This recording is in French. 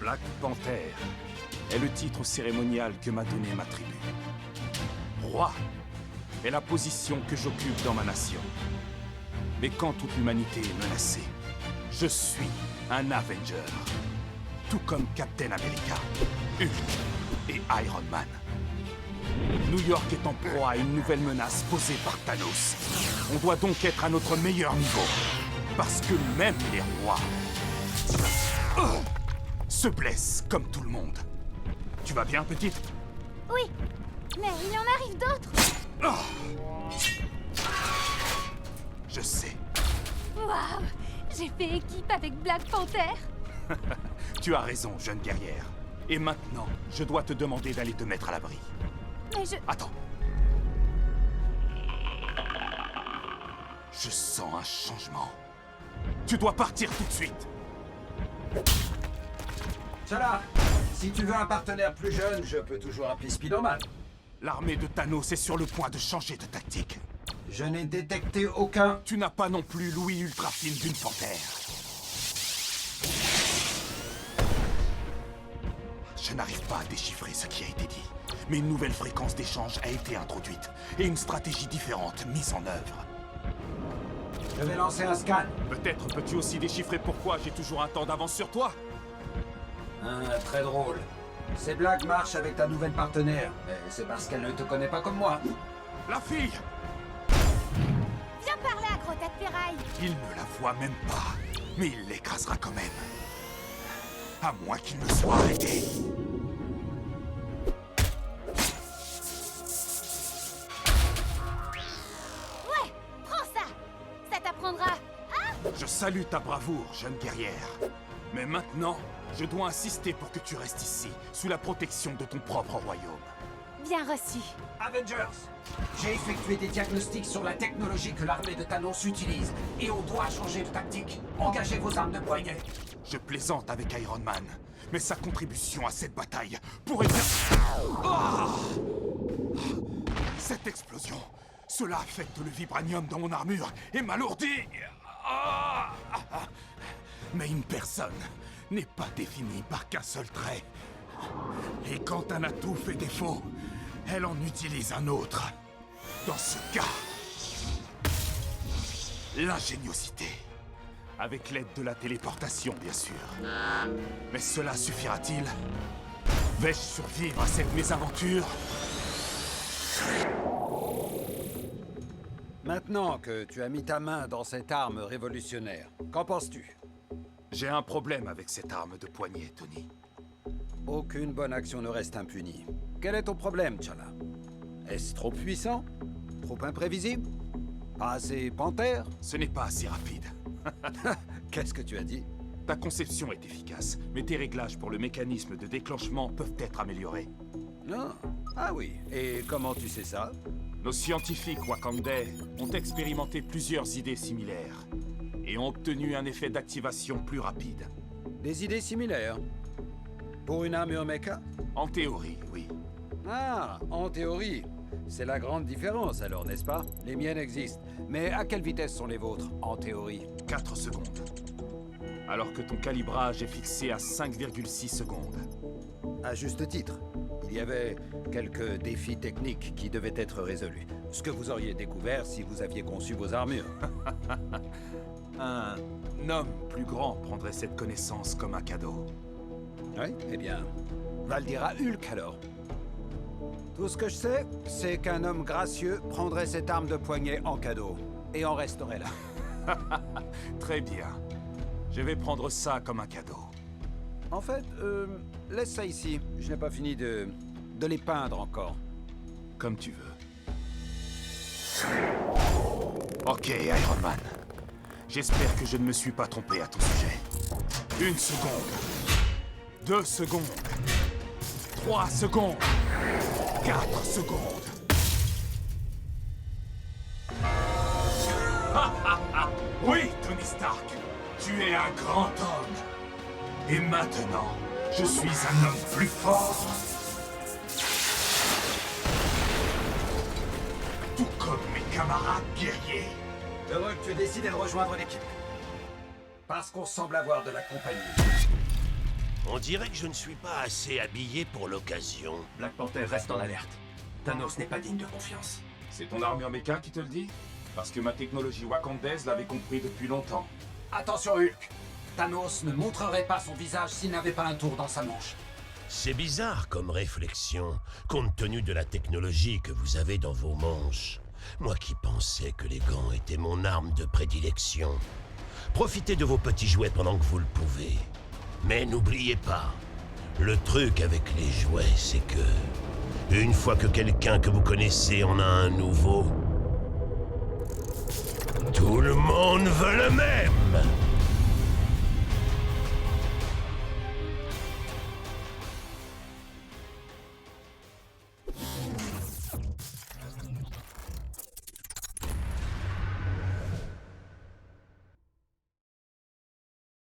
Black Panther est le titre cérémonial que m'a donné ma tribu. Roi est la position que j'occupe dans ma nation. Mais quand toute l'humanité est menacée, je suis un Avenger. Tout comme Captain America, Hulk et Iron Man. New York est en proie à une nouvelle menace posée par Thanos. On doit donc être à notre meilleur niveau. Parce que même les rois se blessent comme tout le monde. Tu vas bien, petite? Oui, mais il en arrive d'autres. Je sais. Waouh, j'ai fait équipe avec Black Panther. Tu as raison, jeune guerrière. Et maintenant, je dois te demander d'aller te mettre à l'abri. Mais je... Attends. Je sens un changement. Tu dois partir tout de suite. T'Challa, si tu veux un partenaire plus jeune, je peux toujours appeler Spider-Man. L'armée de Thanos est sur le point de changer de tactique. Je n'ai détecté aucun... Tu n'as pas non plus l'ouïe ultra fine d'une panthère. Je n'arrive pas à déchiffrer ce qui a été dit. Mais une nouvelle fréquence d'échange a été introduite. Et une stratégie différente mise en œuvre. Je vais lancer un scan. Peut-être peux-tu aussi déchiffrer pourquoi j'ai toujours un temps d'avance sur toi? Très drôle. Ces blagues marchent avec ta nouvelle partenaire, mais c'est parce qu'elle ne te connaît pas comme moi. La fille! Viens par là, gros tas de ferraille. Il ne la voit même pas, mais il l'écrasera quand même. À moins qu'il ne soit arrêté. Ouais, prends ça. Ça t'apprendra. Je salue ta bravoure, jeune guerrière. Mais maintenant, je dois insister pour que tu restes ici, sous la protection de ton propre royaume. Bien reçu. Avengers, j'ai effectué des diagnostics sur la technologie que l'armée de Thanos utilise, et on doit changer de tactique. Engagez vos armes de poignet. Je plaisante avec Iron Man, mais sa contribution à cette bataille pourrait bien... Ah! Cette explosion, cela affecte le vibranium dans mon armure et m'alourdit. Ah! Mais une personne n'est pas définie par qu'un seul trait. Et quand un atout fait défaut, elle en utilise un autre. Dans ce cas, l'ingéniosité. Avec l'aide de la téléportation, bien sûr. Mais cela suffira-t-il? Vais-je survivre à cette mésaventure? Maintenant que tu as mis ta main dans cette arme révolutionnaire, qu'en penses-tu? J'ai un problème avec cette arme de poignet, Tony. Aucune bonne action ne reste impunie. Quel est ton problème, T'Challa? Est-ce trop puissant? Trop imprévisible? Pas assez panthère? Ce n'est pas assez rapide. Qu'est-ce que tu as dit? Ta conception est efficace, mais tes réglages pour le mécanisme de déclenchement peuvent être améliorés. Non. Ah oui. Et comment tu sais ça? Nos scientifiques wakandais ont expérimenté plusieurs idées similaires et ont obtenu un effet d'activation plus rapide. Des idées similaires? Pour une armure mecha? En théorie, oui. Ah, en théorie. C'est la grande différence alors, n'est-ce pas? Les miennes existent. Mais à quelle vitesse sont les vôtres, en théorie? 4 secondes. Alors que ton calibrage est fixé à 5,6 secondes. À juste titre. Il y avait quelques défis techniques qui devaient être résolus. Ce que vous auriez découvert si vous aviez conçu vos armures. Un homme plus grand prendrait cette connaissance comme un cadeau. Oui, eh bien, va le dire à Hulk alors. Tout ce que je sais, c'est qu'un homme gracieux prendrait cette arme de poignet en cadeau et en resterait là. Très bien. Je vais prendre ça comme un cadeau. En fait, laisse ça ici. Je n'ai pas fini de les peindre encore. Comme tu veux. Ok, Iron Man. J'espère que je ne me suis pas trompé à ton sujet. 1 seconde. 2 secondes. 3 secondes. 4 secondes. Oui, Tony Stark. Tu es un grand homme. Et maintenant, je suis un homme plus fort. Tout comme mes camarades guerriers. Heureux que tu aies décidé de rejoindre l'équipe. Parce qu'on semble avoir de la compagnie. On dirait que je ne suis pas assez habillé pour l'occasion. Black Panther reste en alerte. Thanos n'est pas digne de confiance. C'est ton armure méca qui te le dit? Parce que ma technologie wakandaise l'avait compris depuis longtemps. Attention Hulk! Thanos ne montrerait pas son visage s'il n'avait pas un tour dans sa manche. C'est bizarre comme réflexion, compte tenu de la technologie que vous avez dans vos manches. Moi qui pensais que les gants étaient mon arme de prédilection. Profitez de vos petits jouets pendant que vous le pouvez. Mais n'oubliez pas, le truc avec les jouets, c'est que... une fois que quelqu'un que vous connaissez en a un nouveau... tout le monde veut le même!